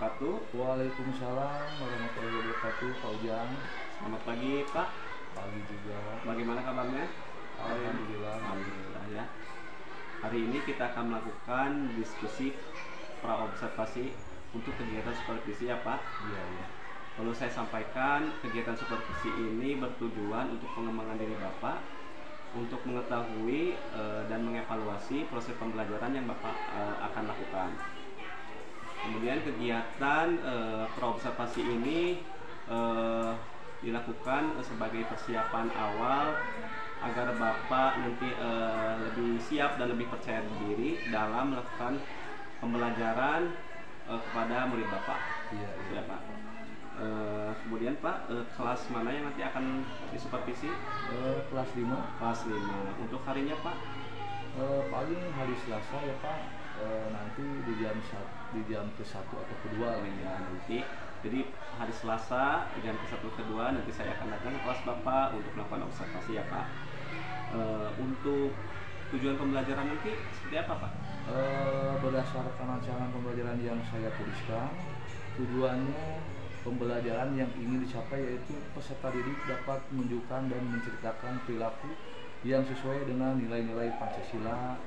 wabarakatuh. Waalaikumsalam warahmatullahi wabarakatuh, Pak Ujang. Selamat pagi Pak. Pagi juga. Bagaimana kabarnya? Alhamdulillah. Alhamdulillah ya. Hari ini kita akan melakukan diskusi praobservasi untuk kegiatan supervisi ya Pak. Iya, iya. Perlu saya sampaikan, kegiatan supervisi ini bertujuan untuk pengembangan diri Bapak, untuk mengetahui dan mengevaluasi proses pembelajaran yang Bapak akan lakukan. Kemudian kegiatan praobservasi ini dilakukan sebagai persiapan awal agar Bapak nanti lebih siap dan lebih percaya diri dalam melakukan pembelajaran kepada murid Bapak. Iya, iya. Ya Pak. Kemudian Pak, kelas mana yang nanti akan disupervisi? Kelas 5. Kelas 5. Untuk harinya Pak? Paling hari Selasa ya Pak. Nanti di jam ke-1 atau kedua lah ya. Nanti. Jadi hari Selasa di jam ke-1 kedua nanti saya akan datang ke kelas Bapak untuk melakukan observasi ya Pak. Untuk tujuan pembelajaran nanti seperti apa Pak? Berdasarkan rancangan pembelajaran yang saya tuliskan, tujuannya pembelajaran yang ingin dicapai yaitu peserta didik dapat menunjukkan dan menceritakan perilaku yang sesuai dengan nilai-nilai Pancasila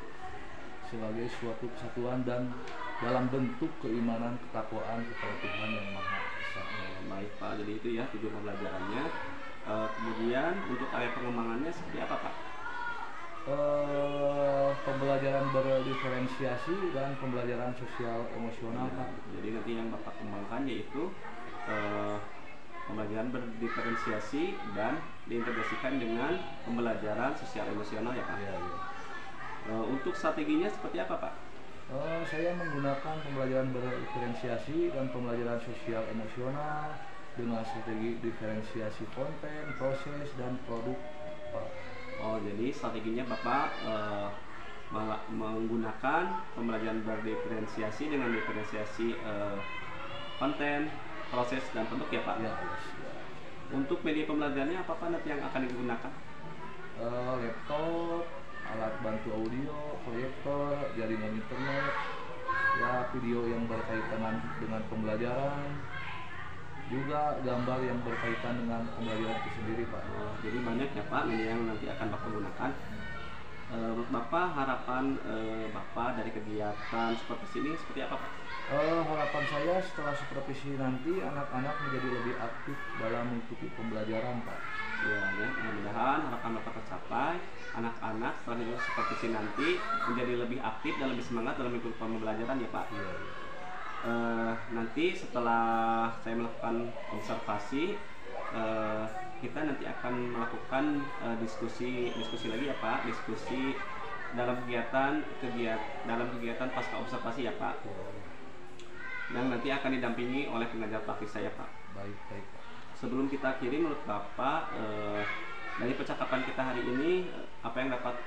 sebagai suatu kesatuan dan dalam bentuk keimanan ketakwaan kepada Tuhan Yang Maha Esa. Baik Pak, jadi itu ya tujuan pembelajarannya. Kemudian untuk area pengembangannya seperti apa Pak? Pembelajaran berdiferensiasi dan pembelajaran sosial emosional Pak. Jadi nanti yang Bapak kembangkan yaitu pembelajaran berdiferensiasi dan diintegrasikan dengan pembelajaran sosial emosional ya Pak. Ya, ya. Untuk strateginya seperti apa Pak? Saya menggunakan pembelajaran berdiferensiasi dan pembelajaran sosial emosional dengan strategi diferensiasi konten, proses, dan produk Pak. Oh, jadi strateginya Bapak menggunakan pembelajaran berdiferensiasi dengan diferensiasi konten, proses, dan bentuk ya Pak? Ya, yes, ya. Untuk media pembelajarannya apa Pak nanti yang akan digunakan? Laptop, alat bantu audio, proyektor, jaringan internet, ya video yang berkaitan dengan pembelajaran, juga gambar yang berkaitan dengan pembelajaran itu sendiri Pak. Jadi banyak ya Pak media yang nanti akan Bapak gunakan. Menurut Bapak harapan Bapak dari kegiatan supervisi ini seperti apa Pak? Harapan saya setelah supervisi nanti anak-anak menjadi lebih aktif dalam mengikuti pembelajaran Pak. Ya, mudah-mudahan harapan Bapak tercapai. Anak-anak setelah di supervisi nanti menjadi lebih aktif dan lebih semangat dalam mengikuti pembelajaran ya Pak. Iya, iya. Nanti setelah saya melakukan observasi, kita nanti akan melakukan diskusi lagi ya Pak, diskusi dalam kegiatan pasca observasi ya Pak, yang nanti akan didampingi oleh pengajar praktis saya Pak. Baik, baik Pak. Sebelum kita akhiri, menurut Bapak dari percakapan kita hari ini apa yang dapat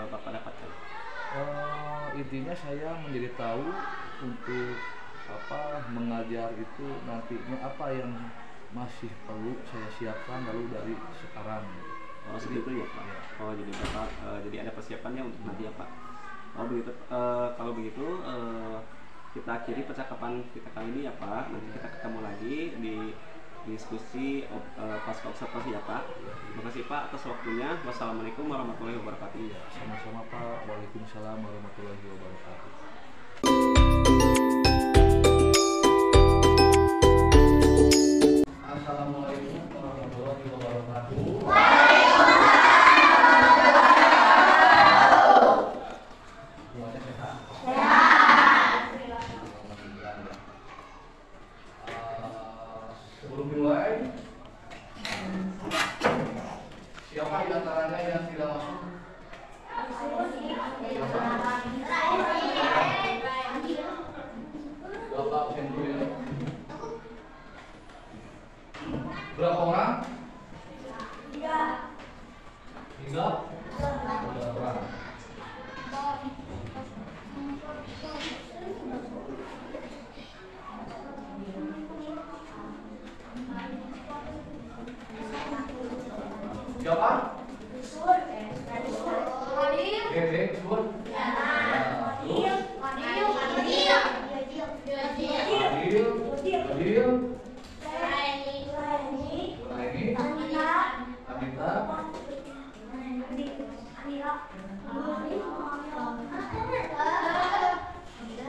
Bapak dapatkan? Intinya saya menjadi tahu untuk mengajar itu nantinya apa yang masih perlu saya siapkan lalu dari sekarang. Oh seperti itu ya Pak. Ya. Oh jadi Bapak jadi ada persiapannya untuk nanti ya Pak. Oh begitu. Kalau begitu kita akhiri percakapan kita kali ini ya Pak. Nanti kita ketemu lagi di diskusi pasca observasi ya Pak. Terima kasih Pak atas waktunya. Wassalamualaikum warahmatullahi wabarakatuh. Ya, sama-sama Pak. Waalaikumsalam warahmatullahi wabarakatuh. Assalamualaikum warahmatullahi wabarakatuh. Semuanya sehat? Sebelum dimulai, siapa di antaranya yang tidak masuk? Bapak absen dulu ya. Berapa orang? 3 orang. Siapa? Dede, Sur. Adil. Fadil, Nuraini, Anita,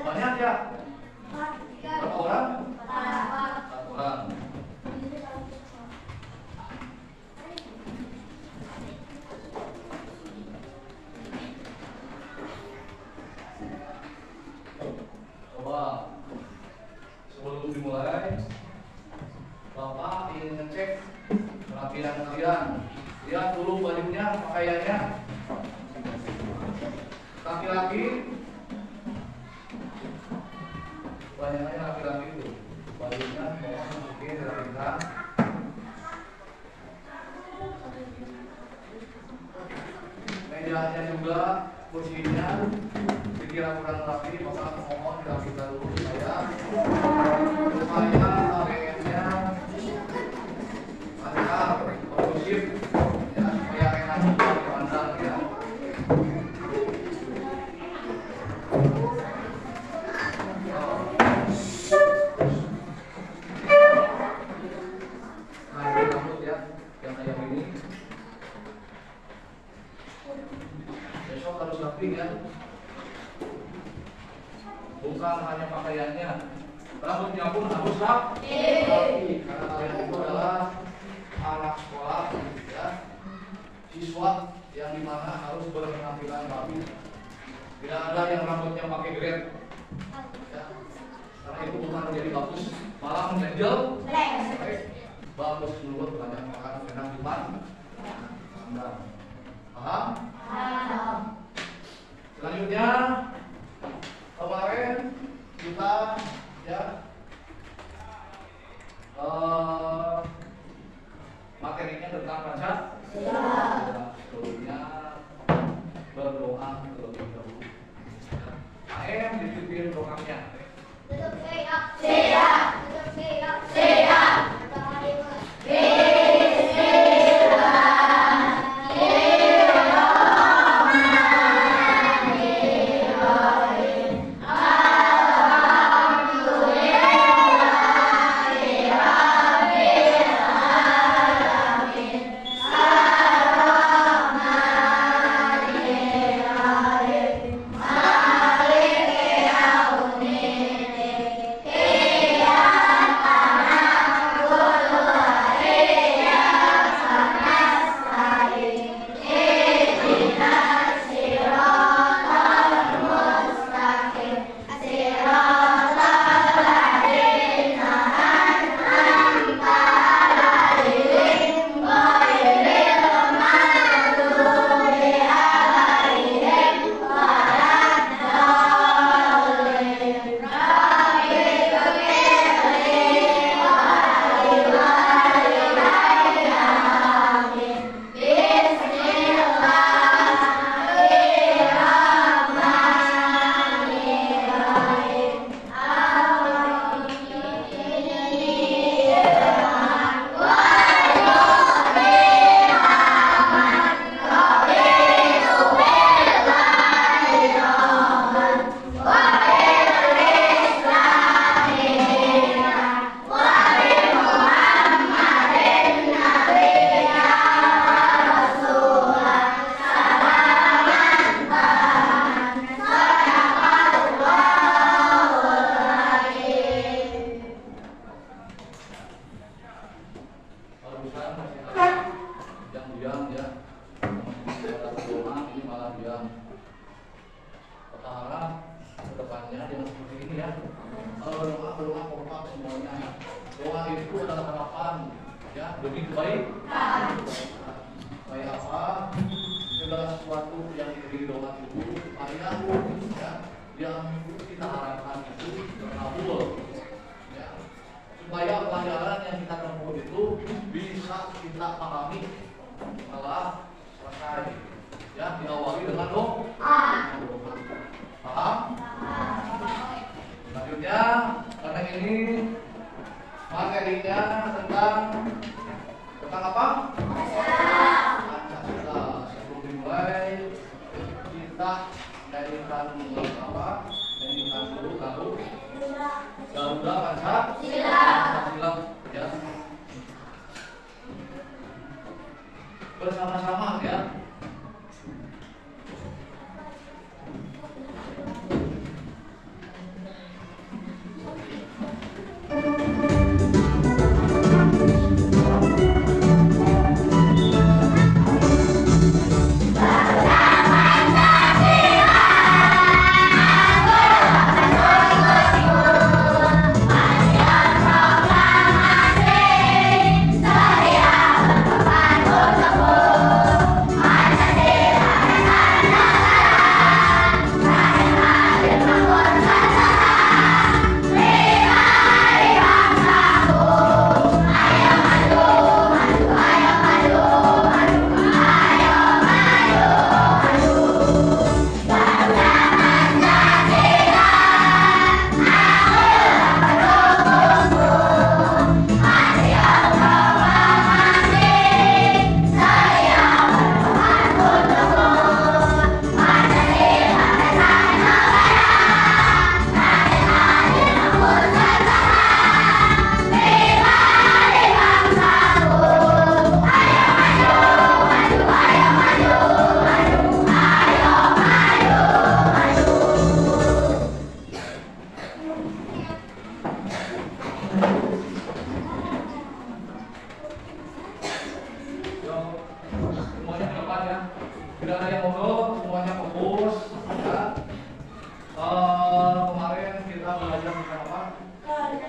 banyak ya? Berapa orang? 4 orang. Coba sebelum dimulai, Bapak ingin ngecek penampilan kalian. Lihat dulu bajunya, pakaiannya. Laki-laki, banyaknya laki-laki itu bajunya mau masukin dirapikan. Mejanya juga, kursinya dikira kurang rapi, maka mohon dirapikan dulu supaya ABM-nya lancar, kondusif, ya, supaya enak dipandang ya. Nah, ini rambut ya, yang kayak ini. Besok harus rapi ya. Bukan hanya pakaiannya, rambutnya pun harus rapi. Karena kalian itu adalah anak sekolah, ya, siswa yang dimana harus berpenampilan rapi. Tidak ada yang rambutnya pakai grade, ya. Karena itu bukan menjadi bagus, malah menjadi bagus menurut banyak makan enak depan. Paham? Selanjutnya kemarin kita ya materinya tentang Pancasila. Sebelumnya berdoa terlebih dahulu. AM dipimpin doanya. Lebih baik, baik apa? Segala sesuatu yang diberi doa itu supaya ya, yang kita harapkan itu terkabul, ya. Supaya pelajaran yang kita tempuh itu bisa kita pahami setelah selesai, ya, diawali dengan doa. Paham? Selanjutnya, karena ini materinya tentang apa? Pancasila. Sebelum dimulai, kita nyanyikan apa? Nyanyikan dulu lagu Garuda Pancasila.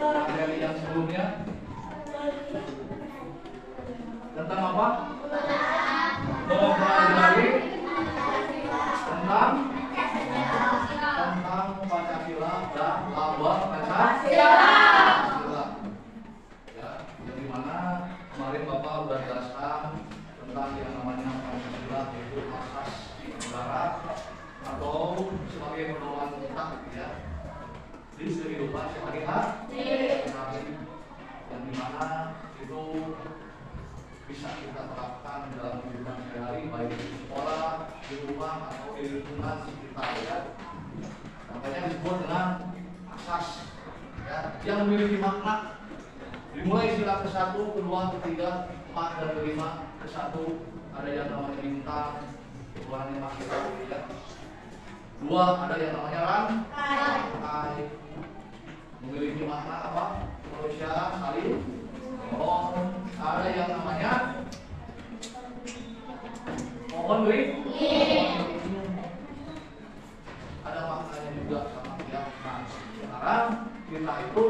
materi yang sebelumnya tentang apa? Mempelajari tentang Pancasila dan lambang Pancasila. Ya, jadi mana kemarin Bapak sudah jelaskan tentang yang namanya Pancasila, yaitu asas negara atau sebagai pedoman kita ya di kehidupan sehari-hari, yang dimana itu bisa kita terapkan dalam kehidupan sehari-hari, baik di sekolah, di rumah atau di lingkungan sekitar ya. Makanya disebut dengan asas ya, yang memiliki makna. Dimulai sila ke-1, ke-2, ke-3, ke-4 dan ke-5. Ke-1 ada yang namanya bintang, Tuhan yang kita ya. 2 ada yang namanya rantai, memiliki makna apa? Manusia saling menolong. Ada yang namanya pohon beri. Ada maknanya juga sama dia. Nah, sekarang kita itu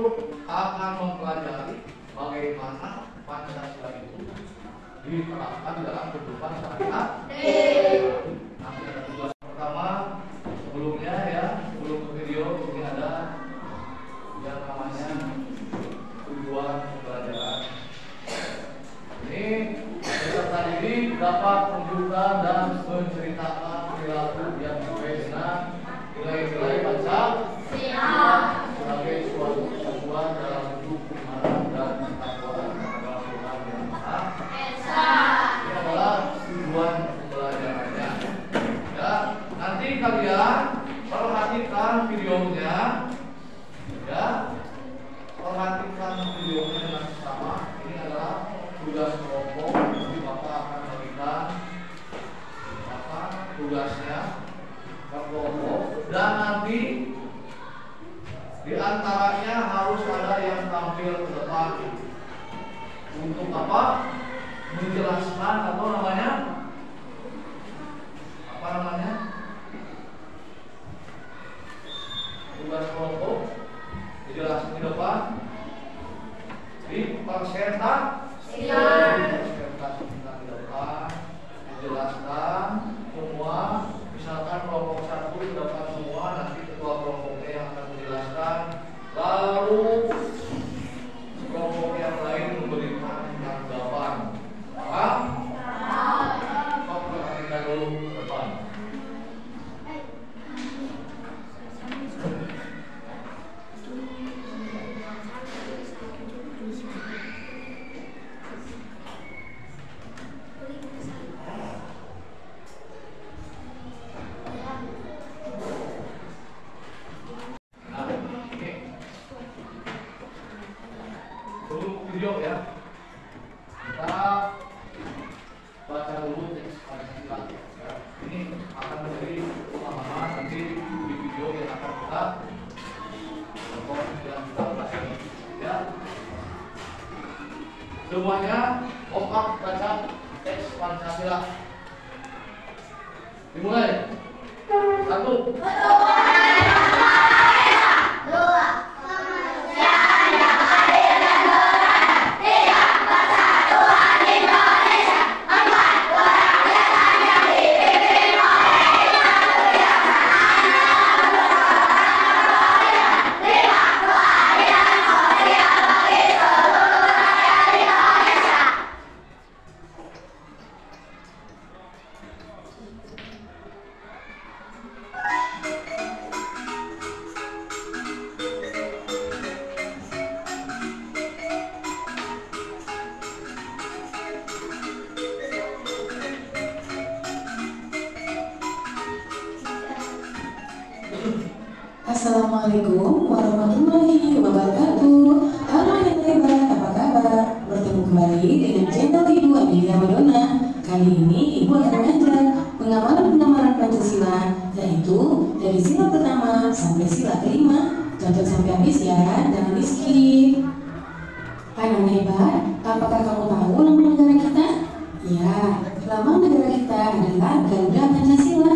akan mempelajari bagaimana Pancasila itu diterapkan dalam kehidupan sehari-hari. Nah, tugas pertama sebelumnya ya, sebelum ke video ini ada yang namanya tujuan pembelajaran. Ini peserta didik dapat menunjukkan dan menceritakan perilaku yang sesuai dengan nilai-nilai Pancasila sebagai suatu kesatuan dalam hidup keimanan dan ketakwaan terhadap Tuhan Yang Maha Esa. Ini adalah tujuan pembelajarannya. Ya, nanti kalian perhatikan videonya, ya, perhatikan videonya dengan sama. Ini adalah tugas kelompok. Nanti Bapak akan berikan apa tugasnya ke kelompok, dan nanti di antaranya harus ada yang tampil ke depan untuk apa? Menjelaskan apa namanya? Apa namanya? Tugas kelompok dijelaskan di depan di presentasi di depan dijelaskan semua. Misalkan kelompok 1 dapat semua, nanti ketua kelompoknya yang akan menjelaskan, lalu kelompok yang lain memberikan tanggapan. Paham? Sok perhatikan dulu ke depan. Video ya, kita baca dulu teks Pancasila ya. Ini akan menjadi pemahaman nanti di video yang akan kita bahas ya. Semuanya kompak baca teks Pancasila. Dimulai. 1. Assalamualaikum warahmatullahi wabarakatuh. Halo yang hebat, apa kabar? Bertemu kembali dengan channel Ibu Amelia Madonna. Kali ini Ibu akan mengajar pengamalan Pancasila, yaitu dari sila pertama sampai sila kelima. Tonton sampai habis ya, jangan di skip. Anak hebat, apakah kamu tahu lambang negara kita? Ya, lambang negara kita adalah Garuda Pancasila.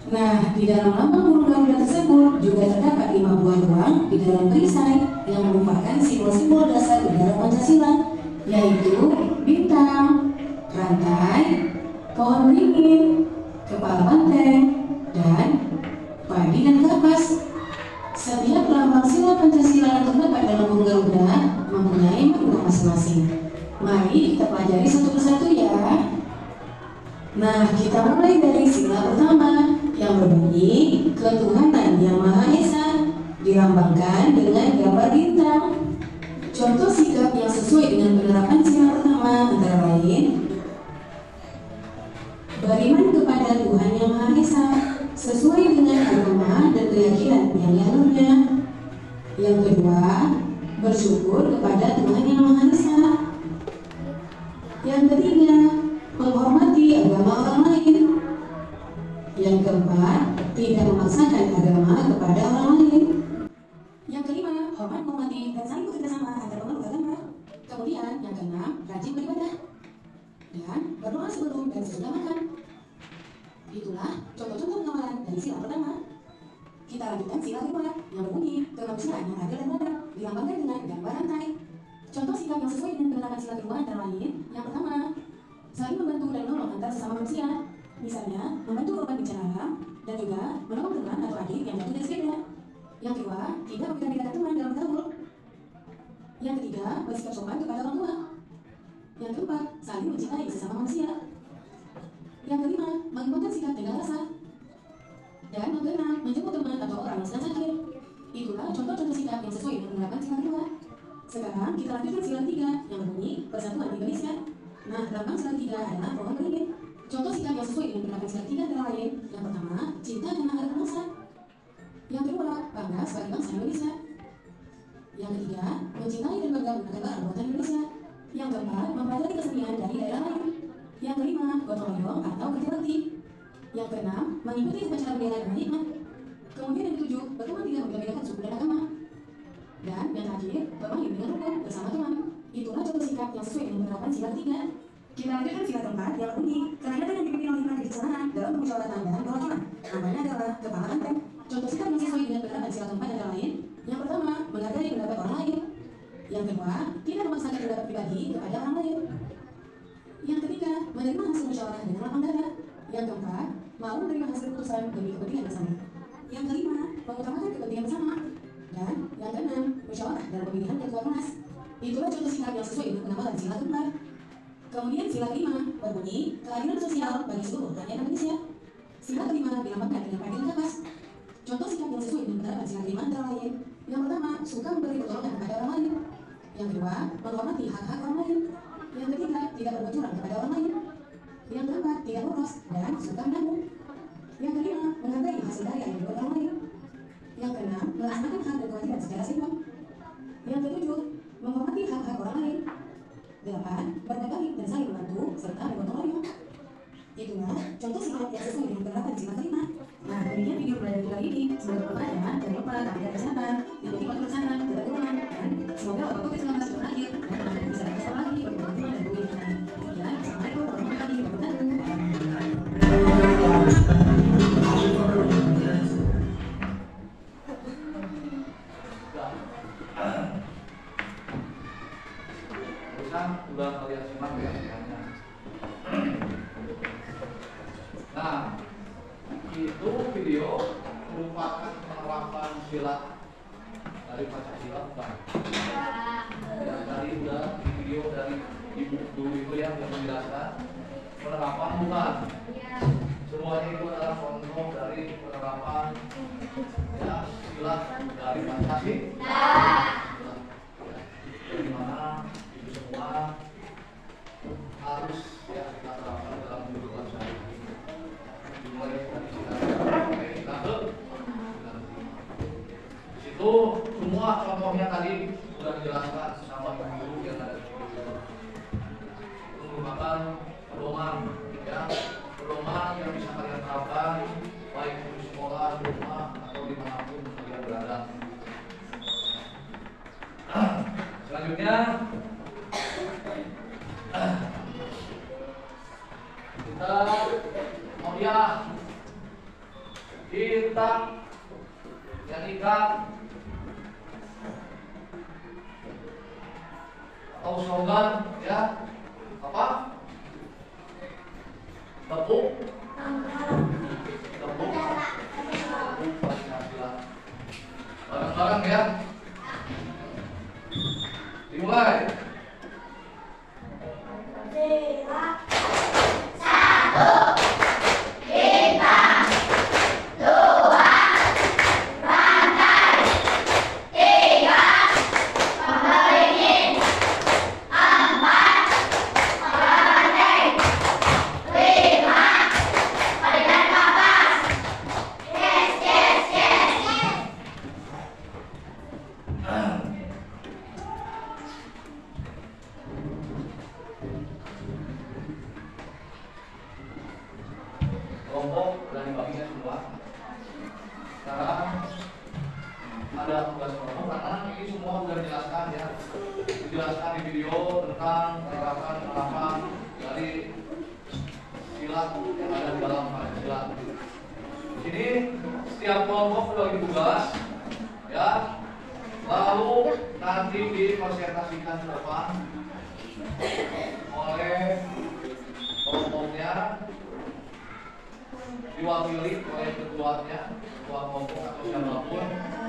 Nah, di dalam lambang burung Garuda tersebut juga terdapat 5 buah ruang di dalam perisai yang simbol-simbol dasar negara Pancasila, yaitu bintang, rantai, pohon beringin, kepala banteng, dan padi dan kapas. Setiap lambang sila Pancasila yang terdapat dalam burung Garuda mempunyai makna masing-masing. Mari kita pelajari satu persatu ya. Nah, kita mulai dari sila pertama yang berbunyi ketuhanan yang Maha Esa, dilambangkan dengan gambar bintang. Contoh sikap yang sesuai dengan penerapan sila pertama antara lain beriman kepada Tuhan yang Maha Esa sesuai dengan agama dan keyakinan yang dianutnya. Yang kedua, bersyukur kepada Tuhan yang Maha Esa. Yang ketiga, menghormati agama orang lain. Yang keempat, tidak memaksakan agama kepada orang lain. Yang kelima, hormat, menghormati dan saling bekerja sama antar pemeluk agama. Kemudian yang keenam, rajin beribadah dan berdoa sebelum dan sesudah makan. Itulah contoh-contoh pengamalan dari sila pertama. Kita lanjutkan sila kedua yang berbunyi kemanusiaan yang adil dan beradab, dilambangkan dengan gambar rantai. Contoh sikap yang sesuai dengan penerapan sila kedua antara lain yang pertama, saling membantu dan menolong antar sesama manusia. Misalnya, membantu korban bencana alam dan juga menolong teman atau adik yang jatuh dari sepeda. Yang kedua, tidak membeda-bedakan teman dalam bergaul. Yang ketiga, bersikap sopan kepada orang tua. Yang keempat, saling mencintai sesama manusia. Yang kelima, mengembangkan sikap tegar rasa. Dan yang keenam, menjemput teman atau orang yang sedang sakit. Itulah contoh-contoh sikap yang sesuai dengan penerapan sila kedua. Sekarang kita lanjutkan sila ketiga yang berbunyi Persatuan Indonesia. Nah, lambang sila ketiga adalah pohon beringin. Contoh sikap yang sesuai dengan penerapan sila ketiga antara lain yang pertama, cinta karena adat bangsa. Yang kedua, bangga sebagai bangsa Indonesia. Yang ketiga, mencintai dan bangga dengan barang buatan Indonesia. Yang keempat, mempelajari kesenian dari daerah lain. Yang kelima, gotong royong atau kerja bakti. Yang keenam, mengikuti upacara bendera dengan hikmat. Kemudian yang ketujuh, berteman tidak membeda-bedakan suku dan agama. Dan yang terakhir, bermain dengan rukun bersama teman. Itulah contoh sikap yang sesuai dengan penerapan sila ketiga. Kita lanjutkan sila keempat yang berbunyi kerakyatan yang dipimpin oleh hikmat kebijaksanaan dalam permusyawaratan dan perwakilan. Namanya adalah kepala banteng. Contoh sikap yang sesuai dengan penerapan sila keempat antara lain yang pertama, menghargai pendapat orang lain. Yang kedua, tidak memaksakan pendapat pribadi kepada orang lain. Yang ketiga, menerima hasil musyawarah dengan lapang dada. Yang keempat, mau menerima hasil keputusan demi kepentingan bersama. Yang kelima, mengutamakan kepentingan bersama. Dan yang keenam, musyawarah dalam pemilihan ketua kelas. Itulah contoh sikap yang sesuai dengan penamalan sila keempat. Kemudian sila kelima berbunyi keadilan sosial bagi seluruh rakyat Indonesia. Sila kelima dilambangkan dengan padi dan kapas. Contoh sikap yang sesuai dengan penerapan sila kelima antara lain yang pertama, suka memberi pertolongan kepada orang lain. Yang kedua, menghormati hak-hak orang lain. Yang ketiga, tidak berbuat curang kepada orang lain. Yang keempat, tidak boros dan suka menabung. Yang kelima, menghargai hasil karya yang dibuat orang lain. Yang keenam, melaksanakan hak dan kewajiban secara seimbang. Yang ketujuh, menghormati hak-hak orang lain. 8. Berbagi dan saling membantu serta bergotong royong. Itulah contoh sikap yang sesuai dengan penerapan sila kelima. Nah, demikian video pelajaran kali ini. Semoga bermanfaat ya. Jangan lupa jaga kesehatan, ikuti protokol kesehatan, tidak berulang, dan semoga wabah COVID-19 berakhir dan Anda bisa bersama lagi bertemu teman dan bumi kita. Ya, assalamualaikum warahmatullahi wabarakatuh. Udah kalian simak ya semuanya. Nah, itu video merupakan penerapan silat dari Pancasila bukan? Ya, tadi udah di video dari Ibu itu yang menjelaskan penerapan bukan? Semuanya itu adalah contoh dari penerapan ya silat dari Pancasila. Dari mana itu semua harus ya kita terapkan dalam kehidupan sehari-hari. Dimulai dari silat sampai kita ke di situ semua contohnya tadi sudah dijelaskan sama ibu yang ada di situ. Itu merupakan pedoman ya, pedoman yang bisa kalian terapkan baik di sekolah, di rumah atau dimanapun kalian berada. Selanjutnya kita nyanyikan Tahu slogan ya? Apa? Tepuk. Tepuk. Pancasila. Bareng-bareng ya. Dimulai. Kelompok dan dibaginya semua. Sekarang ada tugas kelompok karena ini semua sudah dijelaskan ya, dijelaskan di video tentang penerapan dari silat yang ada di dalam Pancasila. Di sini setiap kelompok berbagi tugas ya, lalu nanti dipresentasikan ke depan oleh kelompoknya, diwakili oleh ketuanya, ketua kelompok atau siapapun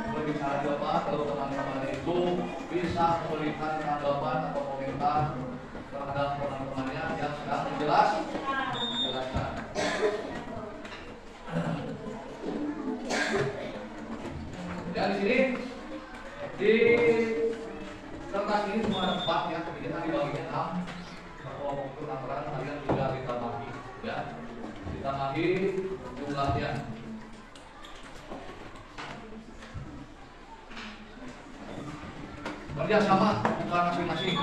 berbicara di depan. Lalu teman-teman itu bisa memberikan tanggapan atau komentar terhadap teman-temannya yang sedang menjelaskan. Ya, di sini di kertas ini semua ada 4 ya, jadi kita dibaginya 6. Kelompok itu anggaran kalian juga ditambahi ya, ditambahi jumlahnya. Kerjasama bukan masing-masing.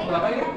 Berapa ini?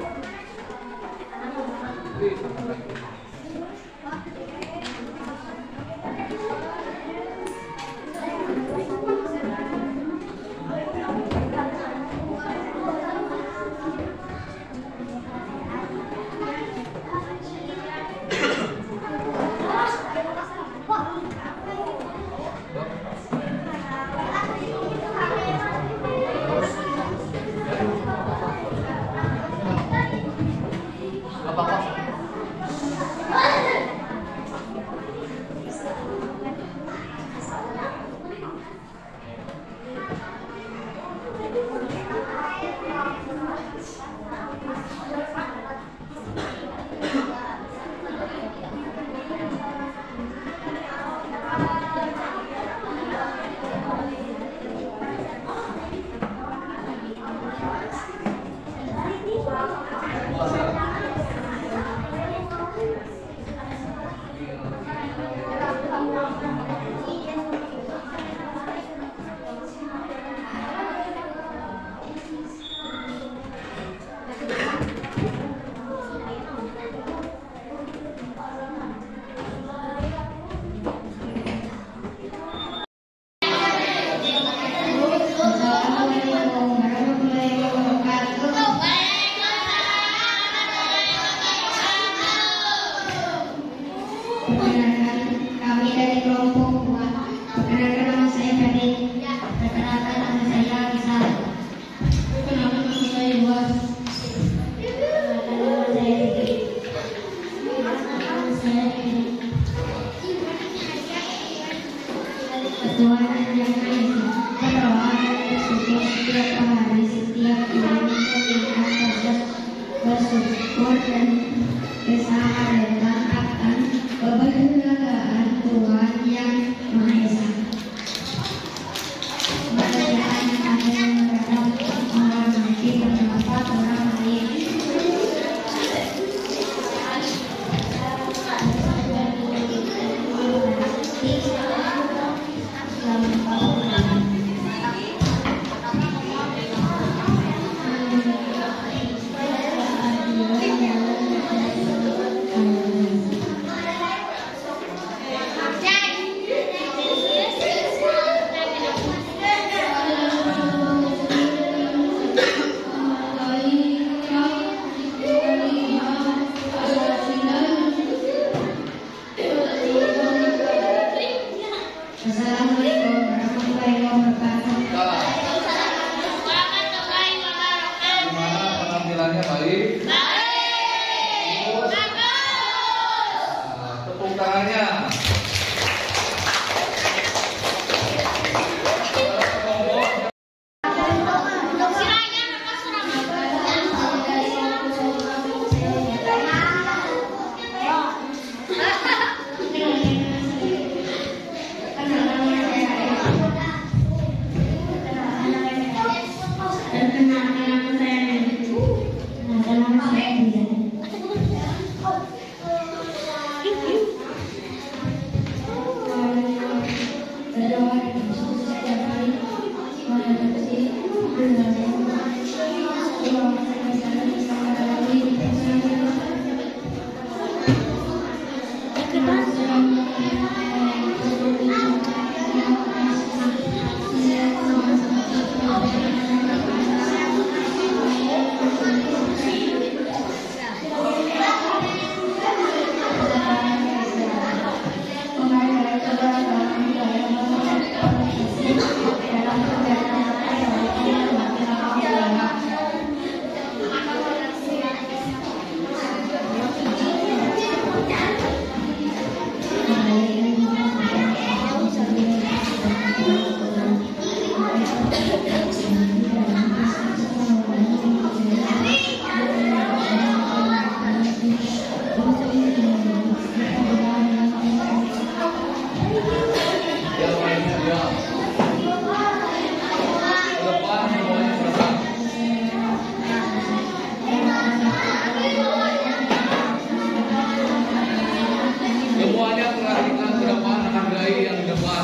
kembali yang di depan.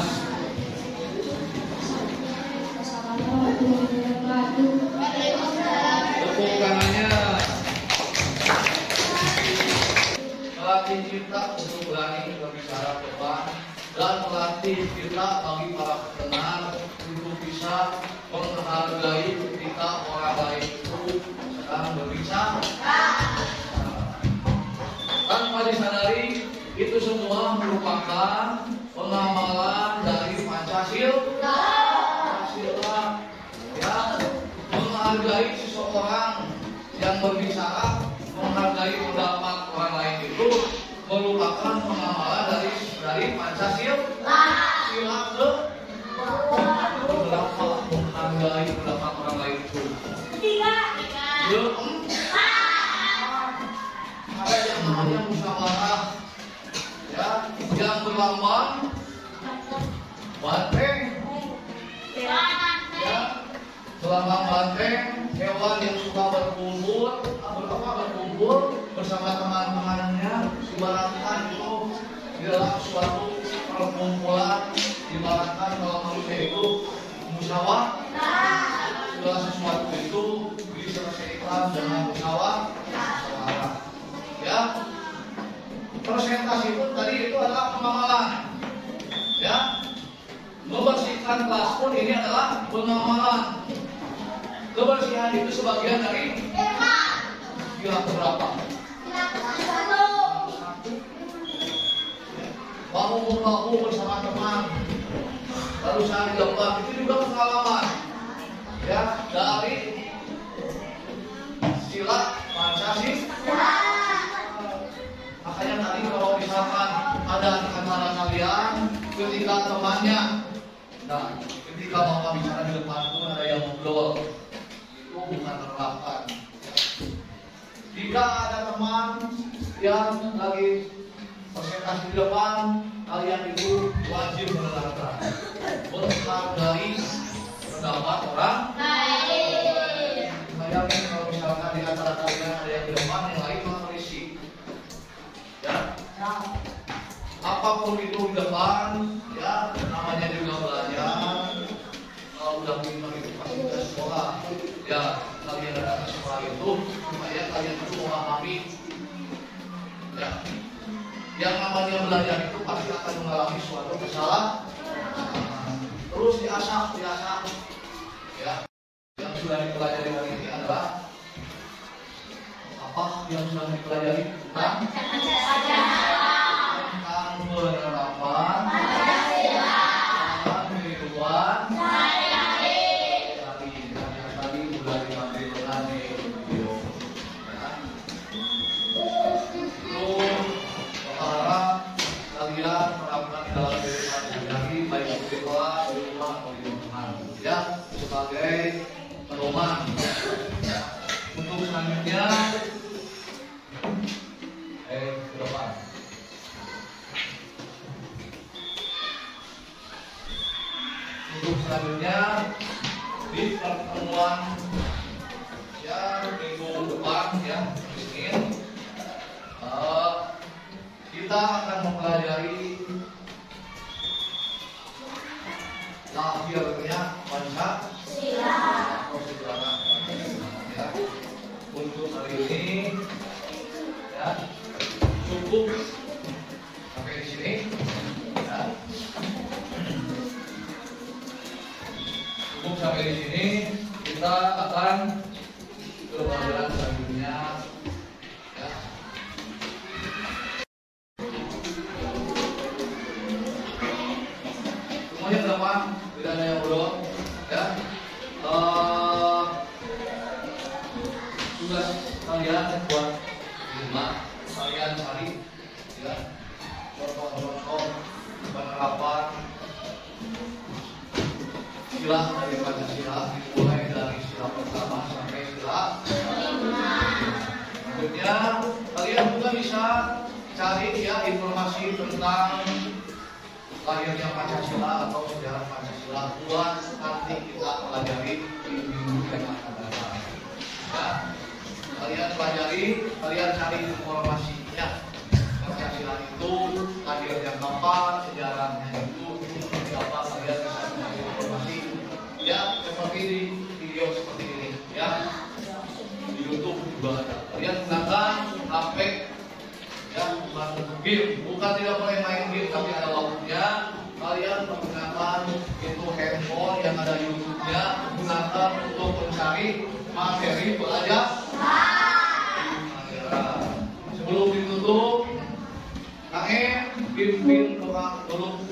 Tepuk tangannya. Melatih kita untuk berani berbicara depan dan melatih kita bagi para petenang untuk bisa menghargai ketika orang lain itu sedang berbicara. Tanpa disadari itu semua merupakan pengamalan dari Pancasila. Ya, menghargai seseorang yang berbicara, menghargai pendapat orang lain itu merupakan pengamalan dari Pancasila. Sila ke berapa menghargai pendapat orang lain itu? Ada yang namanya musyawarah, ya, yang berlambang banteng, ya, berlambang banteng, hewan yang suka berkumpul bersama teman-temannya, ibaratkan itu adalah suatu perkumpulan, ibaratkan kalau manusia itu musyawarah, segala sesuatu itu diselesaikan dengan musyawarah. Ya, presentasi itu tadi itu adalah pengamalan. Ya, membersihkan kelas pun ini adalah pengamalan. Kebersihan itu sebagian dari kira berapa? Bahu-bahu bersama teman, lalu saling lembab, itu juga pengalaman. Ya, dari sila Pancasila. Makanya tadi kalau misalkan ada di antara kalian ketika temannya, nah ketika bapak bicara di depan pun ada yang ngobrol, itu bukan terlakukan. Jika ada teman yang lagi presentasi di depan, kalian itu wajib mendengarkan, menghargai pendapat orang lain. Bayangin kalau misalkan di antara kalian ada yang di depan, yang lain malah berisik. Ya, apapun itu di depan, ya namanya juga belajar. Kalau udah pintar itu pasti ke sekolah. Ya, kalian datang ke sekolah itu supaya kalian itu memahami. Ya, yang namanya belajar itu pasti akan mengalami suatu kesalahan. Terus diasah. Ya, yang sudah dipelajari hari ini adalah apa yang sudah dipelajari tentang penerapan kehidupan sehari-hari. Tadi sudah ditampilkan di video. Terus berharap kalian menerapkan dalam kehidupan sehari-hari baik di sekolah, di rumah atau di lingkungan. Ya, sebagai pedoman. Untuk selanjutnya ke depan. Untuk selanjutnya di pertemuan ya minggu depan ya Senin kita akan mempelajari lahirnya Pancasila atau sejarah ya. Untuk hari ini ya cukup sampai di sini ya. Cukup sampai di sini, kita akan ke pelajaran selanjutnya ya. Semuanya ke depan, tidak ada yang bodoh ya. Tugas kalian buat di rumah, kalian cari ya contoh-contoh penerapan sila dari Pancasila, dimulai dari sila pertama sampai sila kelima. Selanjutnya kalian juga bisa cari ya informasi tentang lahirnya Pancasila atau sejarah Pancasila buat nanti kita pelajari di minggu yang akan datang. Ya, kalian pelajari, kalian cari informasinya. Pancasila itu lahirnya kapan, sejarahnya itu game. Bukan tidak boleh main game, tapi ada waktunya. Kalian menggunakan itu handphone yang ada YouTube-nya, gunakan untuk mencari materi belajar. Sebelum ditutup, pimpin doa dulu.